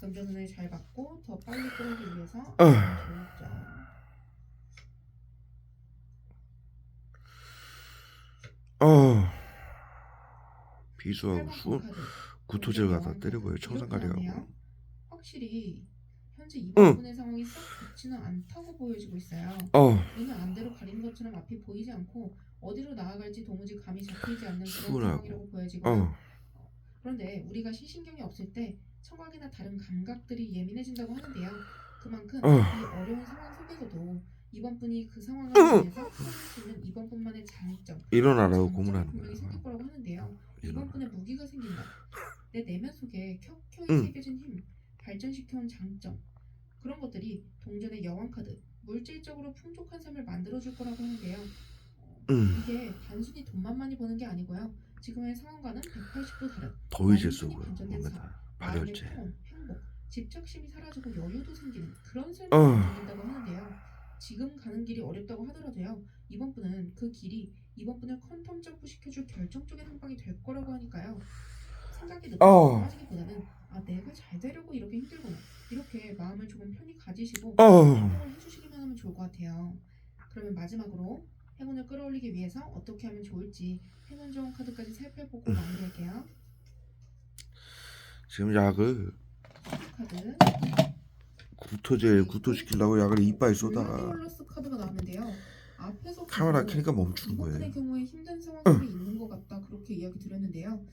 금전운을 잘 받고 더 빨리 끌어오기 위해서 좋죠. 비수하고 8번 수 카드. 구토제를 갖다 여왕 때려보여. 카드. 청산가리하고. 이렇게 나오네요. 확실히 현재 이번 응. 분의 상황이 썩 좋지는 않다고 보여지고 있어요. 눈은 안대로 가리는 것처럼 앞이 보이지 않고 어디로 나아갈지 도무지 감이 잡히지 않는 그런 수월하고. 상황이라고 보여지고요. 그런데 우리가 시신경이 없을 때 청각이나 다른 감각들이 예민해진다고 하는데요. 그만큼 이 어려운 상황 속에서도 이번 분이 그 상황을 통해서 찾을 수 있는 이번 분만의 장점, 일어나라고 장점이 고문하는 분명히 거야. 생길 거라고 하는데요. 이번 분의 무기가 생긴다. 내 내면 속에 켜켜이 응. 새겨진 힘, 발전시켜온 장점, 그런 것들이 동전의 여왕 카드, 물질적으로 풍족한 삶을 만들어줄 거라고 하는데요. 이게 단순히 돈만 많이 버는 게 아니고요. 지금의 상황과는 180도 다른 더위제 쏘고 완전히 반전된 삶, 몸에다 마음의 발열제. 평온, 행복, 집착심이 사라지고 여유도 생기는 그런 삶을 어. 만들어준다고 하는데요. 지금 가는 길이 어렵다고 하더라도요. 이번 분은 그 길이 이번 분을 퀀텀 점프 시켜줄 결정적인 한 방이 될 거라고 하니까요. 생각이 늦어서 빠지기보다는 내가 잘 되려고 이렇게 힘들구나 이렇게 마음을 조금 편히 가지시고 행동을 해주시기만 하면 좋을 것 같아요. 그러면 마지막으로 행운을 끌어올리기 위해서 어떻게 하면 좋을지 행운 좋은 카드까지 살펴보고 마무리할게요. 지금 약을 카드 구토시키려고 약을 이빨에 쏟아가 글라디올러스 카드가 나왔는데요. 앞에서 카메라 켜니까 멈추는 이번 분의 거예요. 경우에 힘든 상황 속에 있는 것 같다 그렇게 이야기 드렸는데요.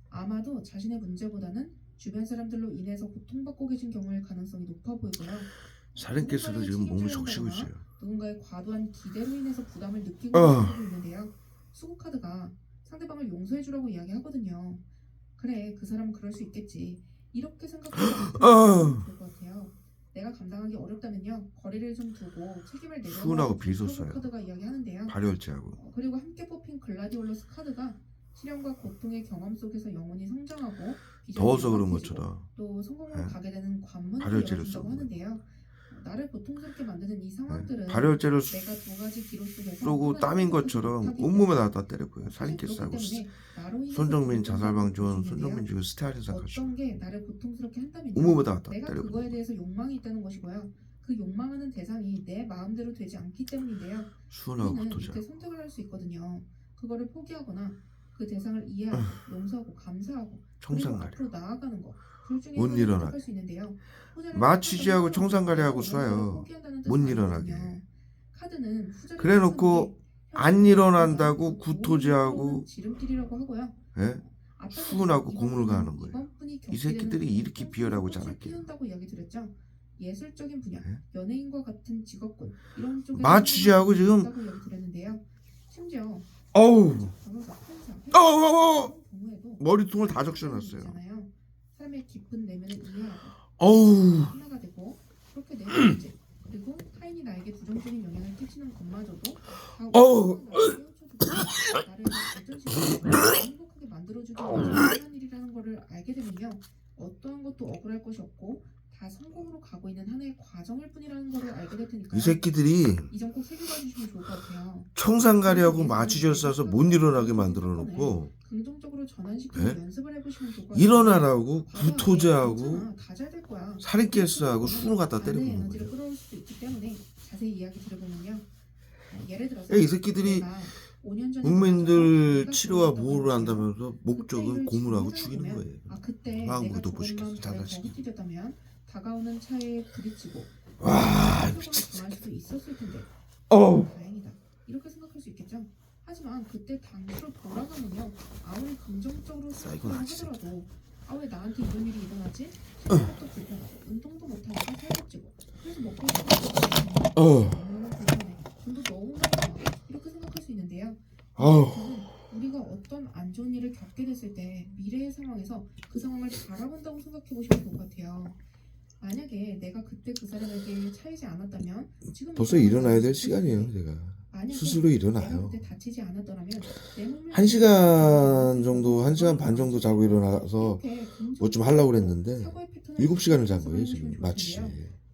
아마도 자신의 문제보다는 주변 사람들로 인해서 고통받고 계신 경우일 가능성이 높아 보이고요. 살인캐스도 지금 몸을 적시고 있어요. 누군가의 과도한 기대로 인해서 부담을 느끼고 있는 사람도 있는데요. 수고 카드가 상대방을 용서해주라고 이야기하거든요. 그래, 그 사람은 그럴 수 있겠지. 이렇게 생각하면 좋을 것 같아요. 내가 감당하기 어렵다면요, 거리를 좀 두고 책임을 수은하고 내려놓고 비소서요. 카드가 이야기하는데요. 발열제하고. 그리고 함께 뽑힌 글라디올러스 카드가 시련과 고통의 경험 속에서 영혼이 성장하고 더워서 그런 것처럼 또 성공으로 가게 되는 관문을 발열제를 열어준다고 쏘는 하는데요. 나를 고통스럽게 만드는 이 상황들은 발열제를 내가 두 가지 기로 속에서 쏘고 땀인 것처럼 온몸에 다 때려보여. 살인캐스하고 손정민 자살방지원 손정민 지금 스테아린 생각하죠. 어떤 게 나를 고통스럽게 한다면요. 온몸에 다 내가 때려보여. 그거에 대해서 욕망이 있다는 것이고요. 그 욕망하는 대상이 내 마음대로 되지 않기 때문인데요. 수은하고 우리는 구토자. 이때 선택을 할 수 있거든요. 그거를 포기하거나 그 대상을 이해하고 용서하고 감사하고 그리고 앞으로 나아가는 거. 둘 중에 못 하나를 일어나게. 선택할 수 있는데요. 마취지하고 청산가리하고 쏴요. 못 일어나게. 카드는 그래놓고 안 일어난다고 구토제하고 지름길이라고 하고요. 수은하고 고문을 가하는 거예요. 이 새끼들이 이렇게 비열하고 자랄게요. 피운다고 이야기 드렸죠. 예술적인 분야, 연예인과 같은 직업군 이런 쪽에 마취지하고 지금 이야기 드렸는데요. 심지어 머리통을 다 적셔놨어요. 삶의 깊은 내면을 이해하고 하나가 되고 그렇게 내 문제 그리고 타인이 나에게 부정적인 영향을 끼치는 것마저도 다 나를 발전시키고 행복하게 만들어주기 위해서 필요한 일이라는 것을 알게 되면요. 어떠한 것도 억울할 것이 없고 다 성공으로 가고 있는 하나의 과정일 뿐이라는 것을 알게 될 테니까요. 이 새끼들이 이 점 꼭 새겨봐 주시면 좋을 것 같아요. 청산가리하고 마취제를 쏴서 못 일어나게 만들어놓고 긍정적으로 전환시키는 연습을 해보시면 좋을 것 같아요. 일어나라고 구토제하고 다 잘 될 거야. 살인캐스하고 수는 갖다 때리고 있는 에너지를 거예요. 끌어올 수도 있기 때문에 자세히 이야기 들어보면요. 예를 들어서 이 새끼들이 국민들 치료와 보호를 한다면서 목적은 고문하고 죽이는 거예요. 그때 마음 내가 도포시켜서 조금만 자살시키고. 헛디뎠다면 다가오는 차에 부딪히고 와 미쳤어. 당할 수도 있었을 텐데. 다행이다. 이렇게 생각할 수 있겠죠. 하지만 그때 당시로 돌아가면요. 아무리 긍정적으로 생각을 하더라도 왜 나한테 이런 일이 일어나지? 생각도 불편하고 운동도 못하고 살도 찌고 그래서 먹고 싶은 너무 불편해. 돈도 너무 많아. 이렇게 생각할 수 있는데요. 우리가 어떤 안 좋은 일을 겪게 됐을 때 미래의 상황에서 그 상황을 바라본다고 생각해 보시면 좋을 것 같아요. 만약에 내가 그때 그 사람에게 차이지 않았다면 지금 벌써 일어나야 될 시간이에요. 제가 스스로 일어나요. 그때 다치지 않았더라면 내 몸을 1시간 정도 1시간 반 정도 자고 일어나서 뭐 좀 하려고 그랬는데 7시간을 잔 거예요 지금 마취.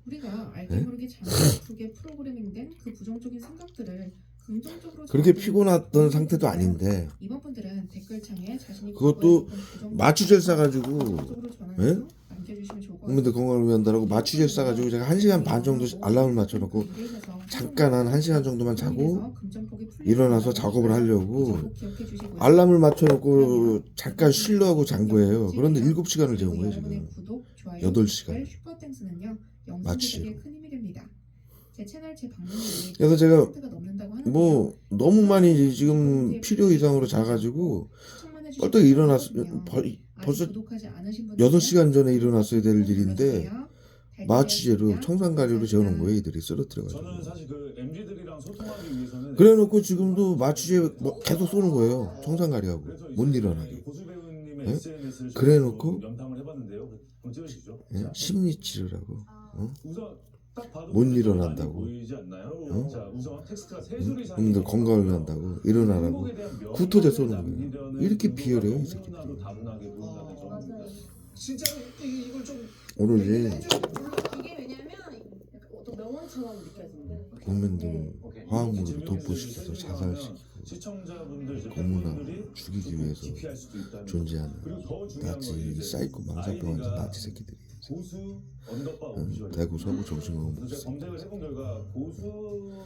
우리가 알게 모르게 자기 속에 프로그래밍된 그 부정적인 생각들을 긍정적으로 그렇게 피곤했던 상태도 아닌데 이번 분들은 댓글창에 자신이 그것도 마취제를 싸가지고 남겨주시면 좋을 것 국민들 같아요. 건강을 위한다라고 마취제 싸가지고 제가 1시간 반 정도 알람을 맞춰놓고 잠깐 한 1시간 정도만 자고 일어나서 작업을 하려고 알람을 맞춰놓고 잠깐 쉬려고 잔 거예요. 그런데 7시간을 재운 거예요 지금. 8시간 마취제로. 제 채널 제 방문율이 그래서 제가 10%가 넘는다고 하는데요. 뭐 너무 많이 지금 필요 이상으로 자가지고 벌떡 일어났어. 벌써 8시간 전에 일어났어야 될 일인데 마취제로 청산가리로 재우는 거예요. 애들이 쓰러뜨려가지고. 저는 사실 그 MZ들이랑 소통하기 위해서는 그래놓고 지금도 마취제 뭐 계속 쏘는 거예요. 청산가리하고 그래서 못 이제 일어나게. 고수 배우님의 예? SNS를 그래놓고 연탕을 해봤는데요. 그럼 찍으시죠. 예? 자, 심리치료라고 우선 딱 봐도 못 많이 일어난다고. 보이지 않나요? 어? 자, 우선 텍스트가 세 줄 이상. 국민들 건강을 위한다고 일어나라고 구토제 쏘는 거예요. 이렇게 비열해요 이 새끼들이. 다분하게 보인다는 점입니다. 진짜 이걸 좀 오로지 이게 왜냐면 약간 어떤 명언처럼 느껴지는데 국민들 오케이. 화학물로 질문을 도포시켜서 주시면 자살시키고 시청자분들 이제 고문하고 팬분들이 죽이기 좀 위해서 기피할 수도 있다는 존재하는 그리고 더 중요한 건 나치 이제 사이코 망상병 환자 아이디가 나치 새끼들이. 고수 언더바 응, 오피셜. 대구 서구 정신병원 그래서 제가 목사 검색을 해본 결과 고수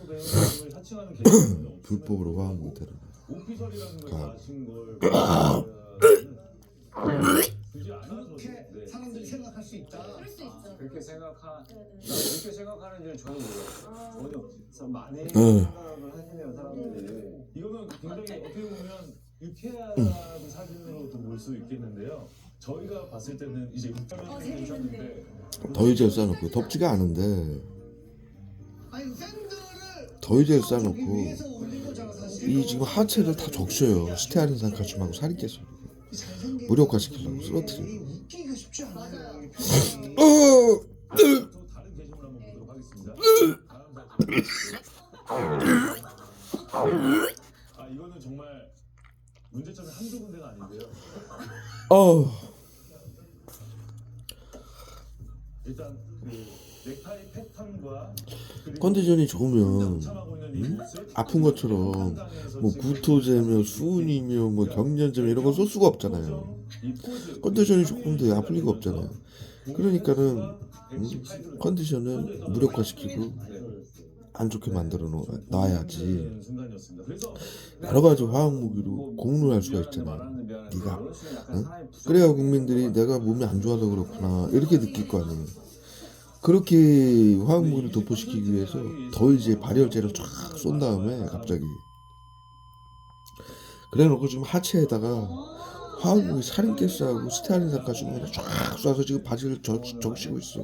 배우님을 사칭하는 개인은 불법으로 화학물 테러. 오피셜이라는 걸 가. 가신 걸 굳이 안 하셔도 그렇게 네. 사람들이 생각할 수 있다. 그럴 수 있죠. 그렇게 생각하 네네. 그렇게 생각하는지는 저는 몰라요. 아, 전혀 그래서 많이 응. 생각을 하시네요 사람들이. 이거는 굉장히 어떻게 보면 유쾌한 사진으로도 볼 수 있겠는데요. 저희가 봤을 때는 이제 육자면 주셨는데 더위젤 싸놓고 덥지가 않은데 아니 팬들을 더위젤 저기 싸놓고 위에서 올린 거잖아 사실. 이 지금 하체를 다 적셔요. 스테아린산 칼슘하고 살이 깼어. 잘생긴 무력화시키려고 쓰러뜨리려고. 웃기기가 쉽지 않아요. 맞아요. 이 표정이. 또 다른 게시물 한번 보도록 하겠습니다. 아 이거는 정말 문제점이 한두 군데가 아닌데요. 일단 그 넥타이 패턴과 그리고 컨디션이 좋으면 참하고 있는 이 모습, 아픈 것처럼 뭐 구토제며 수은이며 뭐 경련제며 이런 거 쏠 수가 없잖아요. 이 포즈, 컨디션이 좋은데 아플 리가 없잖아요. 그러니까는 컨디션을 무력화시키고 안 좋게 만들어 놔야지. 순간이었습니다. 그래서 여러 가지 화학 무기로 고문을 할 수가 있잖아요. 네가 응? 그래야 국민들이 내가 몸이 안 좋아서 그렇구나 이렇게 느낄 거 아니에요. 그렇게 화학 무기를 도포시키기 위해서 더 이제 발열제를 쫙 쏜 다음에 갑자기 그래놓고 지금 하체에다가 화학 무기 살인가스하고 스테아린산 칼슘을 쫙 쏴서 지금 바지를 적시고 있어.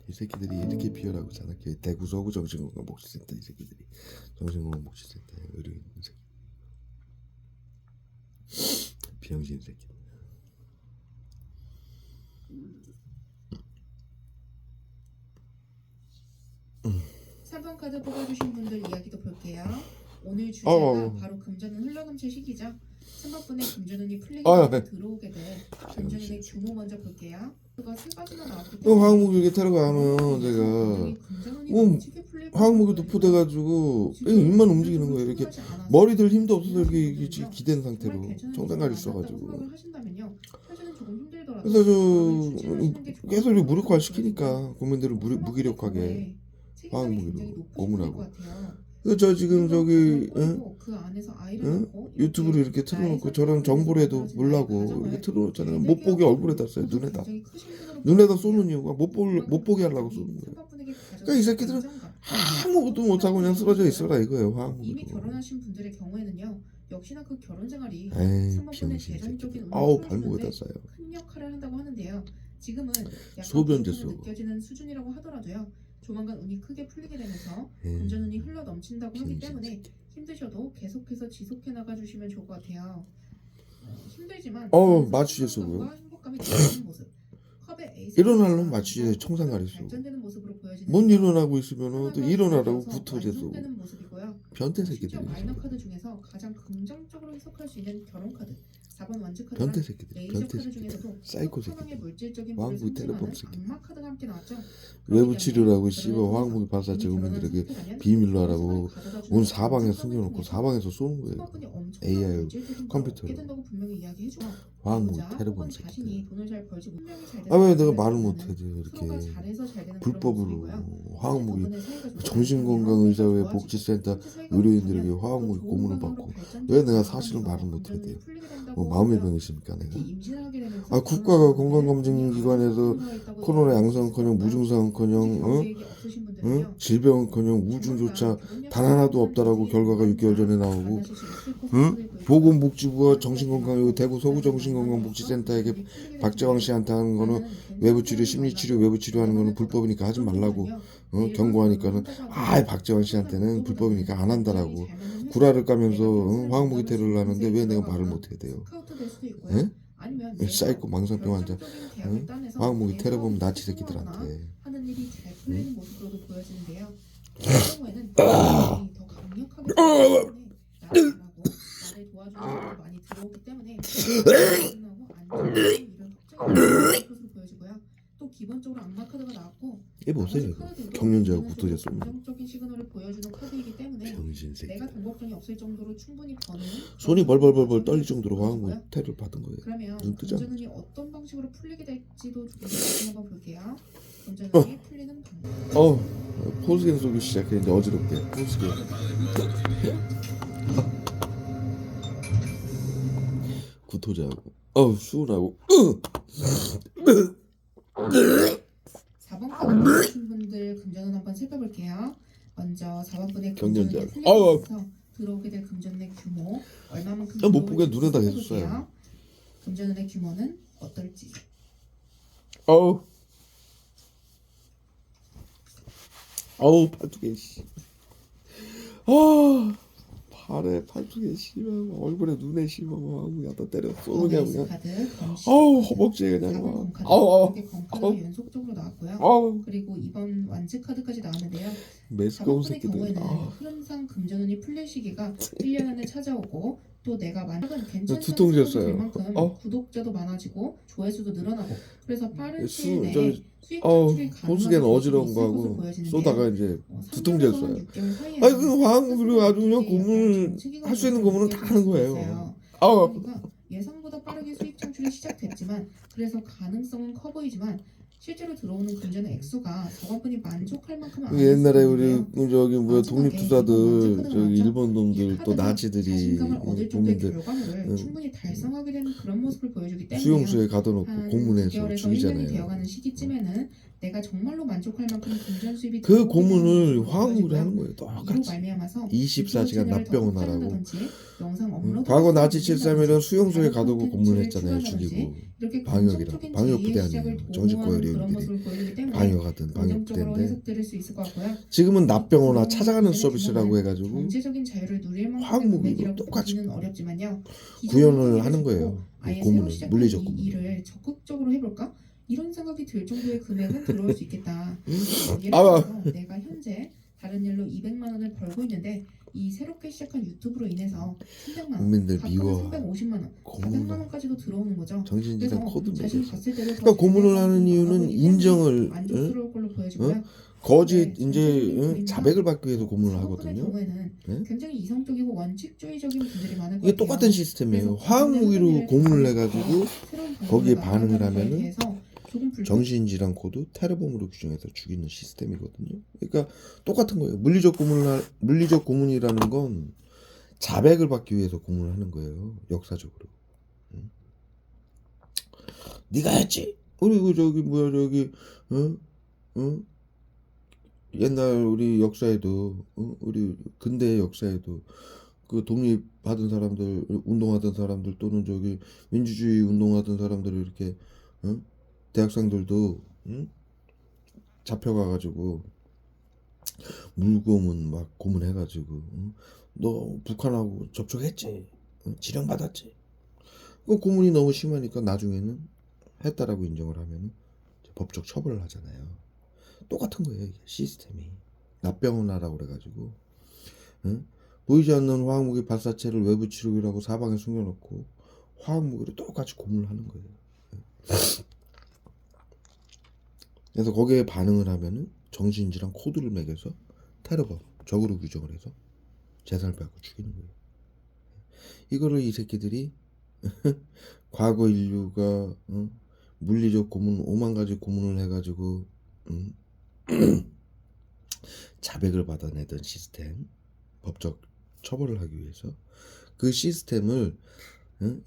이 새끼들이 이렇게 비열하고 자나게 대구 서구 정신건강 복지센터 이 새끼들이 정신건강 복지센터에 의료인 새끼 비영신 새끼. 3번 카드 뽑아주신 분들 이야기도 볼게요. 오늘 주제가 바로 금전은 흘러넘칠 시기죠. 3번분의 금전운이 풀리게 네. 들어오게 돼 금전운의 규모 먼저 볼게요. 그가 세 가지나 나왔기 그 화학 무기 이렇게 테러가면 제가 뭐 화학 무기 도포돼가지고 입만 움직이는 거예요. 이렇게 머리들 힘도 없어서 이렇게 기댄 상태로 청산가리 써가지고. 그래서 저 계속 이렇게 무력화 시키니까 국민들을 무기력하게 화학 무기로 고문하고. 그래서 저 지금 저기 유튜브로 이렇게 틀어놓고 저랑 정보를 해도 몰라고 이렇게 틀어놓잖아요. 못 보게 얼굴에다 써요. 눈에다 쏘는 이유가 못 보게 하려고 쏘는 거예요. 그러니까 이 새끼들은 아무것도 못하고 그냥 쓰러져 있어라 이거예요. 화학 이미 무기로. 결혼하신 분들의 경우에는요. 역시나 그 결혼 생활이 에이 3번분의 비용신 재정적인 새끼들. 운을 아우 풀어주는데 발목에다 싸요. 큰 역할을 한다고 하는데요. 지금은 약간 소변제 부족함이 쏘고. 느껴지는 수준이라고 하더라도요. 조만간 운이 크게 풀리게 되면서 에이, 금전운이 흘러 넘친다고 하기 비용신 때문에 새끼. 힘드셔도 계속해서 지속해 나가주시면 좋을 것 같아요. 힘들지만 마취제 쏘고요. 성공과 행복감이 느껴지는 모습. 컵의 에이스 일어나려면 마취제 청산가리 쏘고. 발전되는 모습으로 보여지는 못 일어나고 있으면 또 일어나라고 구토제 쏘고. 완성되는 모습이고요. 변태 심지어 새끼들이. 마이너 카드 중에서 가장 긍정적으로 해석할 수 있는 결혼 카드 4번 완즈 카드랑 변태 새끼들. 레이저 변태 카드 새끼들. 중에서도 사이코 끝판왕의 새끼들. 물질적인 왕국의 부를 텔레폼 상징하는 새끼들. 악마 카드가 함께 나왔죠. 외부 치료라고 씨발 화학무기 발사체 국민들에게 비밀로 하라고 온 사방에 숨겨놓고 사방에서 쏘는 거예요. AI 컴퓨터로. 화학무기 테러범 새끼들. 아 왜 내가 말을 못해 이렇게 불법으로 화학무기 정신건강의사회 복지센터 의료인들에게 화학무기 고문을 받고 왜 내가 사실을 말을 못해야 돼요? 뭐 마음의 병이십니까 내가? 아 국가가 건강검진기관에서 코로나 양성커녕 무증상커녕 질병은커녕 우중조차 단 하나도 없다라고 결과가 6개월 전에 나오고 보건복지부와 정신건강 대구 서구정신건강복지센터에게 박재왕 씨한테 하는 거는 외부치료 심리치료 외부치료하는 거는 불법이니까 하지 말라고 경고하니까는 박재왕 씨한테는 불법이니까 안 한다라고 구라를 까면서 화학무기 테러를 하는데 왜 내가 말을 못해야 돼요? 사이코 망상병 환자 화학무기 테러범 나치 새끼들한테 하는 일이 잘 풀리는 모습으로도 보여지는데요. 이 경우에는 더 강력하게 나를 도와주는 분들이 많이 들어오기 때문에 끝나고 안정적인 이런 확정이 것으로 보여지고요. 또 기본적으로 악마 카드가 나왔고 얘 보세요 이거 경련자하고 붙어져 쏘는 거 긍정적인 시그널을 보여주는 카드이기 때문에 병신 새끼 내가 돈 걱정이 없을 정도로 충분히 버는 손이 벌벌벌벌 떨릴 정도로 화학무기 테러를 받은 거예요. 그러면 눈 뜨잖아. 금전운이 어떤 방식으로 풀리게 될지도 조금 한번 볼게요. 금전운이 풀리는 방법. 포스겐 소리 시작했는데 어지럽게 포스겐. 구토자하고 수은하고 4번 카드 보신 분들 금전운 한번 살펴볼게요. 먼저 4번 분의 금전운이 경련자. 풀리면서 들어오게 될 금전운의 규모 얼마만큼 못 보게 들어올지 눈에다 살펴볼게요. 해줬어요. 금전운의 규모는 어떨지. 팔뚝에 씨. 팔에 팔뚝에 씨발 얼굴에 눈에 씨발 갖다 때려 쏘느냐 그냥. 허벅지에 그냥 막. 검카드가 연속적으로 나왔고요. 그리고 이번 완즈 카드까지 나왔는데요. 매스꺼운 4번분의 새끼들. 경우에는 흐름상 금전운이 풀릴 시기가 1년 안에 찾아오고 또 내가 만약은 괜찮은 두통졌어요. 상황이 될 만큼 구독자도 많아지고 조회수도 늘어나고 그래서 빠른 시일 내에 저기 수익 창출이 보스겐 가능한 어지러운 것으로 거하고 보여지는데요. 쏘다가 이제 두통졌어요. 6개월 사이에 그 화학무기로 아주 그냥 고문을 할 수 있는 고문은 다 하는 거예요. 그러니까 예상보다 빠르게 수익 창출이 시작됐지만 그래서 가능성은 커 보이지만 실제로 들어오는 금전의 액수가 저번분이 만족할 만큼은 아닐 옛날에 수 우리 있는데요. 저기 뭐야 마지막에 독립투사들 이번 저기 완전 일본 놈들 또 카드는 나치들이 자신감을 얻을 정도의 국민들 결과물을 충분히 달성하게 되는 그런 모습을 보여주기 때문에 수용소에 가둬놓고 한 고문해서 9개월에서 1년이 죽이잖아요. 되어가는 시기쯤에는 내가 정말로 만족할 만큼 금전 수입이 그 들어오게 되는 고문을 모습을 화학무기로 보여주고요. 하는 거예요. 이로 똑같이. 말미암아서 24시간 납병원 하라고. 영상 업로드 과거 나치 73일은 수용소에 다른 가두고 콘텐츠를 고문했잖아요. 추가하든지 죽이고. 이렇게 방역이라고. 긍정적인 방역부대 제2의 아니에요. 시작을 정신과 도모하는 그런 의료인들이. 모습을 보여주기 때문에 방역하든 긍정적으로 방역부대인데 해석될 수 있을 것 같고요. 지금은 납병원화 또 찾아가는 금전의 서비스라고 규모는 해가지고 경제적인 자유를 누릴 만큼의 화학무기로 금액이라고 똑같이 보기는 어렵지만요. 구현을 하는 거예요. 아예 이 새로 고문을 시작한 물리적 이 고문. 일을 적극적으로 해볼까? 이런 생각이 들 정도의 금액은 들어올 수 있겠다. 예를 아, 들어서 내가 현재 다른 일로 200만 원을 벌고 있는데 이 새롭게 시작한 유튜브로 인해서 300만 원, 국민들 가끔은 미워. 350만 원, 400만 고문을 원까지도 들어오는 거죠. 정신질환 그래서 코드 자신이 매겨서. 봤을 때도 그러니까 고문을 하는 이유는 인정을 만족스러울 걸로 보여지고요. 거짓 네, 이제 전체적인 자백을 받기 위해서 고문을 사업분의 하거든요. 경우에는 네? 굉장히 이성적이고 원칙주의적인 분들이 많을 것 이게 같아요. 똑같은 시스템이에요. 그래서 화학무기로 금전의 고문을 흐름을 해가지고 새로운 거기에 방법으로 반응을 나아가는 거에 하면은 대해서 조금 정신질환 코드 테러범으로 규정해서 죽이는 시스템이거든요. 그러니까 똑같은 거예요. 물리적 고문이라는 건 자백을 받기 위해서 고문을 하는 거예요. 역사적으로. 네가 했지. 그리고 저기 뭐야 저기 옛날 우리 역사에도 우리 근대 역사에도 그 독립하던 사람들 운동하던 사람들 또는 저기 민주주의 운동하던 사람들 이렇게 대학생들도 잡혀가가지고 물고문 막 고문해가지고 너 북한하고 접촉했지, 지령 받았지. 그 고문이 너무 심하니까 나중에는 했다라고 인정을 하면 법적 처벌을 하잖아요. 똑같은 거예요. 이게 시스템이 납병원화라고 그래가지고 응? 보이지 않는 화학무기 발사체를 외부 치료기라고 사방에 숨겨놓고 화학무기로 똑같이 고문하는 거예요. 그래서 거기에 반응을 하면은 정신질환 코드를 매겨서 테러범, 적으로 규정을 해서 재산을 빼앗고 죽이는 거예요. 이거를 이 새끼들이 과거 인류가 물리적 고문 5만 가지 고문을 해가지고 자백을 받아내던 시스템, 법적 처벌을 하기 위해서 그 시스템을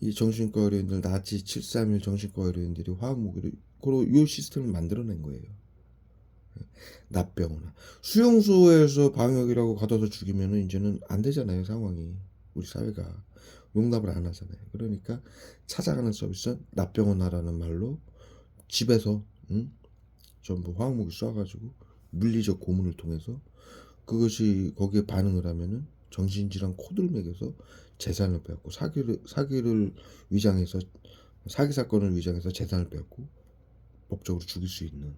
이 정신과 의료인들 나치 731 정신과 의료인들이 화학무기로 이 시스템을 만들어낸 거예요. 납병이나 수용소에서 방역이라고 가둬서 죽이면은 이제는 안 되잖아요. 상황이 우리 사회가 용납을 안 하잖아요. 그러니까 찾아가는 서비스 납병원하라는 말로 집에서 전부 화학무기 쏴가지고 물리적 고문을 통해서 그것이 거기에 반응을 하면은 정신질환 코드를 매겨서 재산을 빼앗고 사기를 위장해서 사기 사건을 위장해서 재산을 빼앗고 법적으로 죽일 수 있는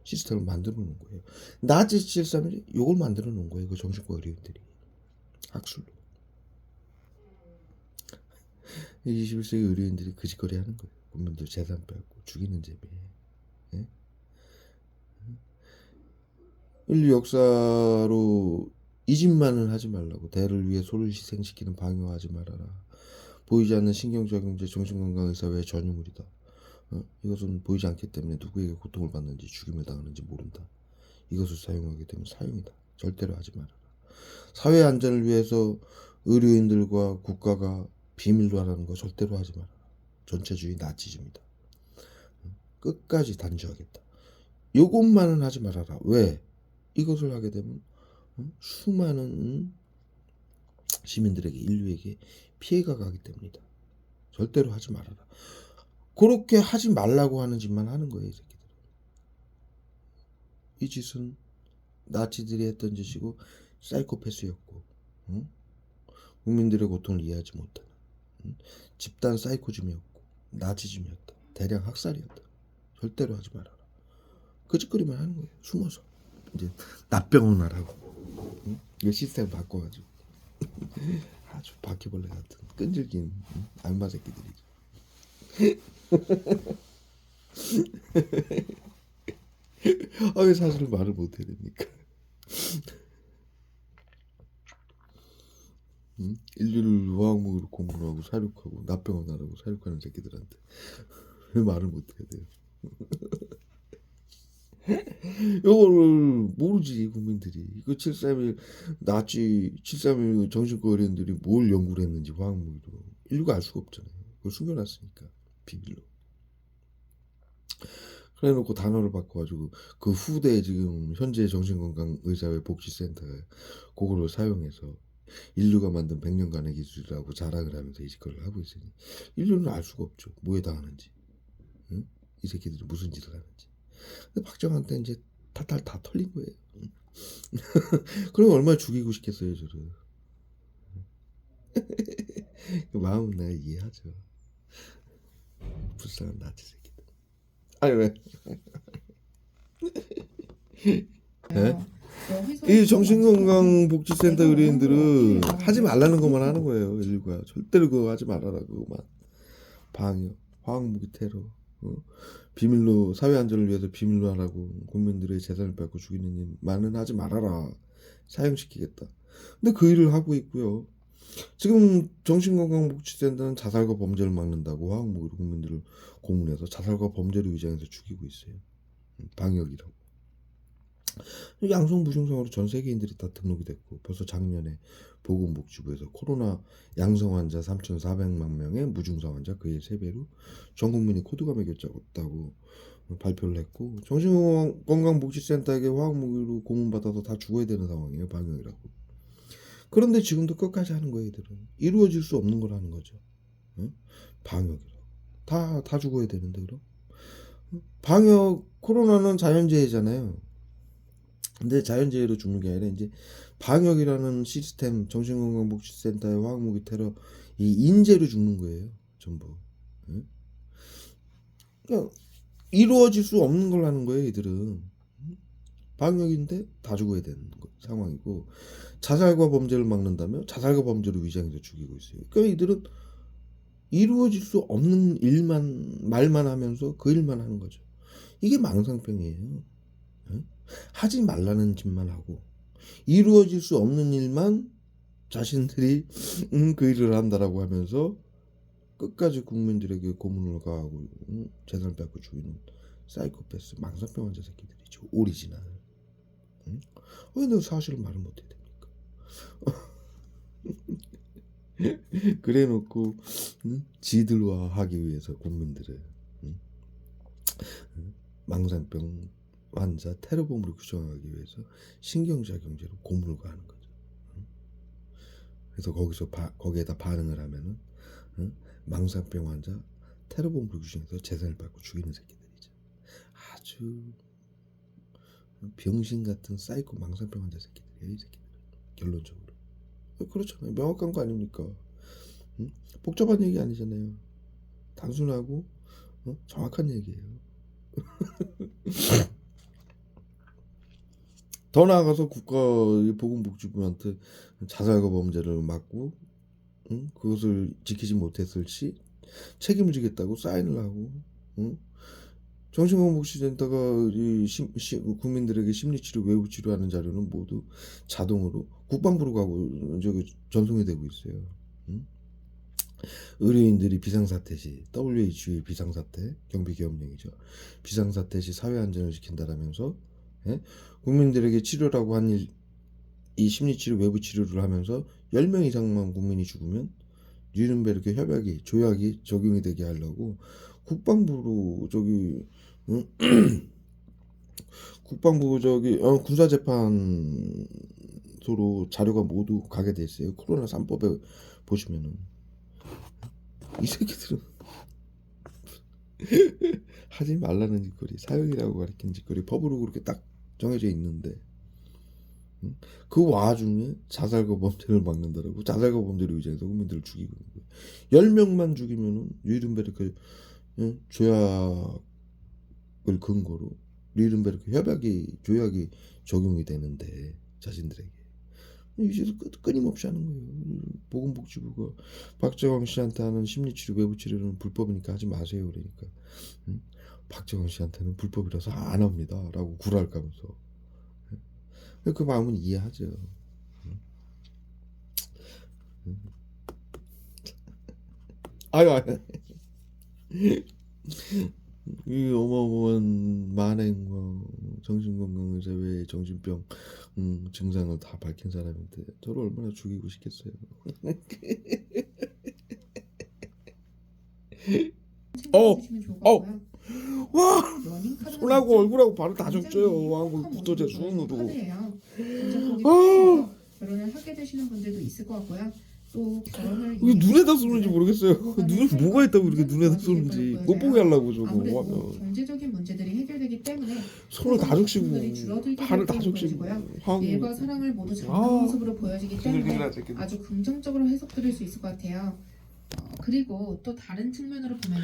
시스템을 만들어 놓은 거예요. 나치 731이 이걸 만들어 놓은 거예요. 그 정신과 의료인들이 학술로 21세기 의료인들이 그 짓거리 하는 거예요. 국민들 재산 빼앗고 죽이는 재미에. 예? 인류 역사로 이 짓만은 하지 말라고. 대를 위해 소를 희생시키는 방해하지 말아라. 보이지 않는 신경적용제 정신건강의사회의 전유물이다. 이것은 보이지 않기 때문에 누구에게 고통을 받는지 죽임을 당하는지 모른다. 이것을 사용하게 되면 사용이다. 절대로 하지 말아라. 사회 안전을 위해서 의료인들과 국가가 비밀로 하라는 거 절대로 하지 말아라. 전체주의 나치즘이다. 끝까지 단죄하겠다. 요것만은 하지 말아라. 왜? 이것을 하게 되면 수많은 시민들에게 인류에게 피해가 가기 때문이다. 절대로 하지 말아라. 그렇게 하지 말라고 하는 짓만 하는 거예요. 이 새끼들은. 이 짓은 나치들이 했던 짓이고 사이코패스였고 국민들의 고통을 이해하지 못하는 집단 사이코즘이었고 나치즘이었다. 대량 학살이었다. 절대로 하지 말아라. 그 짓거리만 하는 거예요. 숨어서. 이제 납병원 하라고. 이 시스템 바꿔가지고 아주 바퀴벌레 같은 끈질긴 알마 새끼들이죠. 왜 사실은 말을 못해야 됩니까? 인류를 화학무기로 고문하고 사륙하고 납병원 하라고 사륙하는 새끼들한테 왜 말을 못해야 돼요? 이거를 모르지 국민들이. 이거 731 나치 731 정신과 의료인들이 뭘 연구를 했는지 화학무기로 인류가 알 수가 없잖아요. 그걸 숨겨놨으니까 비밀로. 그래놓고 단어를 바꿔가지고 그 후대 지금 현재 정신건강의사회 복지센터에 그거를 사용해서 인류가 만든 100년간의 기술이라고 자랑을 하면서 이 짓거리를 하고 있으니 인류는 알 수가 없죠. 뭐에 당하는지, 응? 이 새끼들이 무슨 짓을 하는지. 근데 박정환 때 이제 탈탈 다 털린 거예요. 그럼 얼마나 죽이고 싶겠어요, 저를. 그 마음은 내가 이해하죠. 불쌍한 나치 새끼들. 아니 왜? 네? 이 정신건강복지센터 의료인들은 하지 말라는 것만 하는 거예요. 인류가 절대로 그거 하지 말아라. 그거만. 방역, 화학무기 테러, 비밀로 사회 안전을 위해서 비밀로 하라고 국민들의 재산을 뺏고 죽이는 일만은 하지 말아라. 사형시키겠다. 근데 그 일을 하고 있고요. 지금 정신건강복지센터는 자살과 범죄를 막는다고 화학무기로 국민들을 고문해서 자살과 범죄를 위장해서 죽이고 있어요. 방역이라고. 양성 무증상으로 전 세계인들이 다 등록이 됐고 벌써 작년에 보건복지부에서 코로나 양성 환자 3,400만 명의 무증상 환자 그의 3배로 전 국민이 코드가 매겨졌다고 발표를 했고 정신건강복지센터에게 화학무기로 고문받아서 다 죽어야 되는 상황이에요. 방역이라고. 그런데 지금도 끝까지 하는 거예요. 얘들은. 이루어질 수 없는 걸 하는 거죠. 응? 방역이라고. 다 죽어야 되는데 그럼? 방역 코로나는 자연재해잖아요. 근데 자연재해로 죽는 게 아니라 이제 방역이라는 시스템 정신건강복지센터의 화학무기 테러 이 인재로 죽는 거예요. 전부. 응? 그러니까 이루어질 수 없는 걸 하는 거예요. 얘들은. 방역인데 다 죽어야 되는 상황이고, 자살과 범죄를 막는다면 자살과 범죄를 위장해서 죽이고 있어요. 그러니까 이들은 이루어질 수 없는 일만 말만 하면서 그 일만 하는 거죠. 이게 망상병이에요. 하지 말라는 짓만 하고 이루어질 수 없는 일만 자신들이 그 일을 한다라고 하면서 끝까지 국민들에게 고문을 가하고 재산을 뺏고 죽이는 사이코패스 망상병 환자 새끼들이죠. 오리지널. 근데 사실은 말을 못해야 됩니까? 그래놓고 지들화하기 위해서 국민들을 망상병 환자 테러범으로 규정하기 위해서 신경작용죄로 고문을 가하는 거죠. 그래서 거기에다 반응을 하면은 망상병 환자 테러범으로 규정해서 재산을 받고 죽이는 새끼들이죠. 아주 병신 같은 사이코 망상병 환자 새끼들이에요, 이 새끼들. 결론적으로. 그렇잖아요. 명확한 거 아닙니까? 복잡한 얘기 아니잖아요. 단순하고 정확한 얘기예요. 더 나아가서 국가 보건복지부한테 자살과 범죄를 막고 그것을 지키지 못했을 시 책임을 지겠다고 사인을 하고 정신건강복지센터가 국민들에게 심리치료 외부치료하는 자료는 모두 자동으로 국방부로 가고 저기 전송이 되고 있어요. 의료인들이 비상사태 시 WHO의 비상사태 경비계엄령이죠. 비상사태 시 사회안전을 지킨다라면서 국민들에게 치료라고 한 이 심리치료 외부치료를 하면서 10명 이상만 국민이 죽으면 뉘른베르크 협약이 조약이 적용이 되게 하려고 국방부로 저기 국방부 저기 군사재판소로 자료가 모두 가게 돼 있어요. 코로나 3법에 보시면은 이 새끼들은 하지 말라는 짓거리, 사형이라고 가리킨 짓거리 법으로 그렇게 딱 정해져 있는데 그 와중에 자살과 범죄를 막는다라고 자살과 범죄를 의지해서 국민들을 죽이고 있는 거예요. 10명만 죽이면은 뉘른베르크 조약을 근거로 뉘른베르크 조약이 적용이 되는데 자신들에게 이제서 끊임없이 하는 거예요. 보건복지부가 박정환 씨한테 하는 심리치료 외부치료는 불법이니까 하지 마세요. 그러니까 박정환 씨한테는 불법이라서 안 합니다 라고 구랄까면서. 그 마음은 이해하죠. 아유. 이 어마어마한 만행과 정신건강의사 외에 정신병 증상을 다 밝힌 사람인데 저를 얼마나 죽이고 싶겠어요. 와! 손하고 얼굴하고 발을 다 적져요. 왕국 붙어져 수은으로. 결혼을 하게 되시는 분들도 있을 것 같고요. 또 결혼을 왜 눈에다 쏘는지 모르겠어요. 눈에 뭐가 있다고 이렇게 눈에다 쏘는지 못 보게 하려고 저거 아무래도 하면 경제적인 문제들이 해결되기 때문에 손을 다 적시고 줄어들게 발을 다 될 적시고 거고요. 일과 사랑을 모두 잘하는 모습으로 보여지기 때문에 아주 긍정적으로 해석드릴 수 있을 것 같아요. 그리고 또 다른 측면으로 보면요,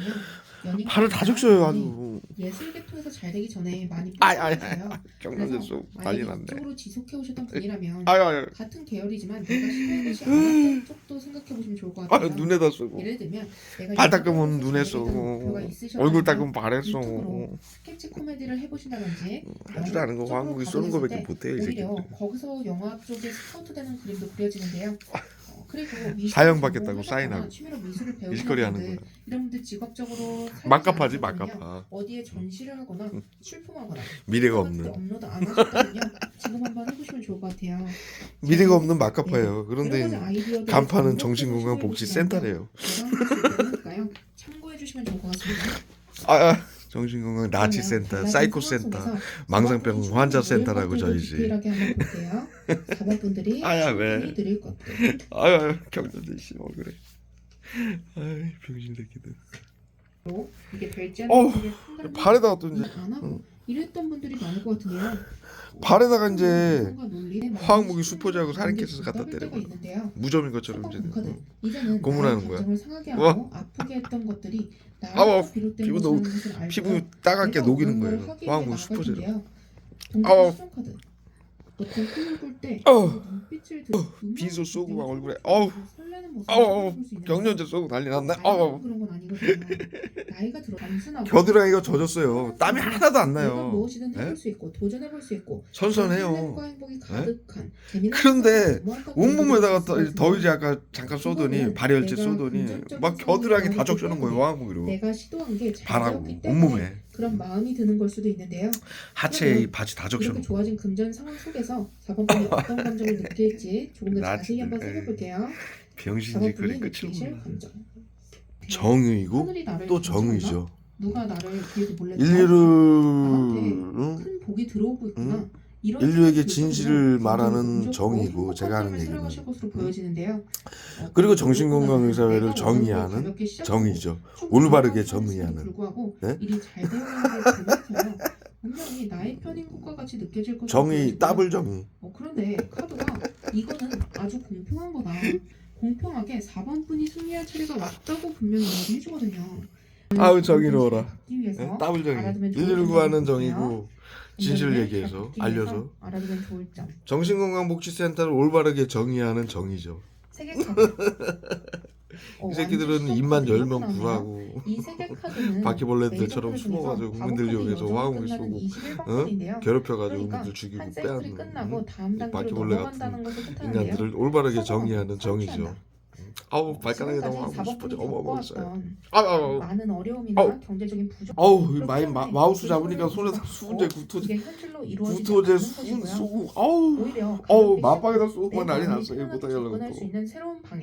연인 발을 다 적셔요 아주. 예술 계통에서 잘 되기 전에 많이 빠졌어요. 경련됐어. 난리 났네. 이쪽으로 지속해 오셨던 분이라면 아유. 같은 계열이지만 내가 시도해 보지 않았던 쪽도 생각해 보시면 좋을 것 같아요. 눈에다 쏘고 예를 들면 내가 발 닦으면 눈에 쏘고 얼굴 닦으면 발에 쏘고 스케치 코미디를 해보신다든지 하지도 않은 거 한국이 쏘는 거밖에 못해요. 이 오히려 새끼들. 거기서 영화 쪽에 스카우트 되는 그림도 그려지는데요. 그리고 사형 받겠다고 사인하고 취미로 미술을 일거리 배우는 하는 분들, 거야. 이런 분들 직업적으로 막갑하지 살지 않으면요, 막갑하. 어디에 전시를 하거나 출품하거나 미래가 그런 것들 없는 업로드 안 하셨다면요, 지금 한번 해보시면 좋을 것 같아요. 미래가 없는 막갑하예요. 여러 그런데 가지 아이디어들을 간판은 반복해서 정신건강복지센터래요. 시도해보시니까요. 참고해 주시면 좋을 것 같습니다. 정신건강 나치센터, 사이코센터, 망상병 환자센터라고 저희지. 디테일하게 한번 볼게요. 사모분들이 왜? 드릴 것들. 경련돼 씨 그래. 병신 새끼들. 이게 될지 안 어, 될지 발에다가 또 이제 안 하고 이랬던 분들이 많을 것 같은데요. 발에다가 이제 뭔가 논리에 화학무기 수포자하고 살인캐스트 갖다 때려. 있는데요. 무좀인 것처럼 이제는 고문하는 나의 거야. 감정을 상하게 와. 하고 아프게 했던 것들이 아우, 나에서 비롯된 피부 것이라는 너무 것을 알고 피부 따갑게 내가 녹이는 어떤 걸 거예요. 하기 위해 화학무기 나아갈 수포자로. 텐데요. 아우. 동전 카드. 어떤 꿈을 꿀때 아우. 눈빛을 들어 비소 쏘고 막 얼굴에 아우. 설레는 모습을 아우. 볼수 있는 경련제 쏘고 난리 났네. 나이가 아우. 그런 건 아니거든요. 나이가 들어 단순하고 겨드랑이가 젖었어요. 땀이 하나도 안 내가 나요. 무엇이든 해볼 네? 수 있고 도전해볼 수 있고 선선해요. 설렘과 행복이 가득한 재미난 그런데 무언가 온몸에다가 보여줄 더위지 아까 잠깐 쏘더니 그거는 발열체 내가 쏘더니 긍정적인 막 겨드랑이 다 생각을 적셔놓은 거예요. 때문에 화학무기로. 내가 시도한 게 발하고 잘되었기 때문에 온몸에 그런 마음이 드는 걸 수도 있는데요. 하체에 이 바지 다 이렇게 적셔놓은 거. 좋아진 금전 상황 속에서 4번분이 어떤 감정을 느낄지 조금 더 나 자세히 한번 진짜, 살펴볼게요. 병신지 그래 4번분이 끝을 느끼실 몰라. 감정. 정의고 하늘이 나를 또 감시하나? 정의죠. 누가 나를 뒤에서 몰래 인류를 큰 복이 들어오고 있구나. 응? 이런 인류에게 생각이 진실을 들면서 말하는 긍정적으로 정의고 행복한 제가 하는 삶을 얘기는 살아가실 것으로 보여지는데요. 그리고 정신건강의사회를 내가 정의하는 원하는 걸 가볍게 시작하고 정의죠. 충분히 올바르게 행복한 정의하는. 불구하고 네? 일이 잘 되어 있는 걸 보면서요. 분명히 나의 편인 것과 같이 느껴질 것으로 정의 보여지고요. 더블 정의. 그런데 카드가 이거는 아주 공평한 거다. 공평하게 4번 분이 승리할 차례가 왔다고 분명히 얘기해주거든요. 아우, 정의로워라. 받기 위해서 네? 더블 정의. 알아두면 좋을 인류를 점이 구하는 있고요. 정의고 진실을 잘 얘기해서 받기 위해서 알려서 알아두면 좋을 점. 정신건강복지센터를 올바르게 정의하는 정의죠. 세계 카드. 이 새끼들은 입만 열면 구하고 이세계 카드는 바퀴벌레들처럼 숨어가지고 국민들 이용해서 화학무기 쏘고 괴롭혀가지고 국민들 죽이고 한 사이클이 빼앗는 끝나고 다음 단계로 바퀴벌레 넘어간다는 같은 것을 뜻하는데요. 인간들을 올바르게 서서 정의하는 정의죠. 성취한다. 아우 발가락에 너무 하고 지금까지 싶어져. 4번분이 어마어마 있어요. 겪어왔던 아우 많은 어려움이나 아우. 경제적인 부족. 아우 그렇기 마이 때문에 마우스 이 잡으니까 소리를 손에 듣고 수은제 구토제 이게 현실로 이루어지지 구토제 않는 수은 것이고요. 쏘고 아우 오히려 아우 가볍게 맞방에다 쏘고 내 난리 마음이 났어요. 편안하게 못하게 하려고 접근할 수 또. 있는 새로운 방향.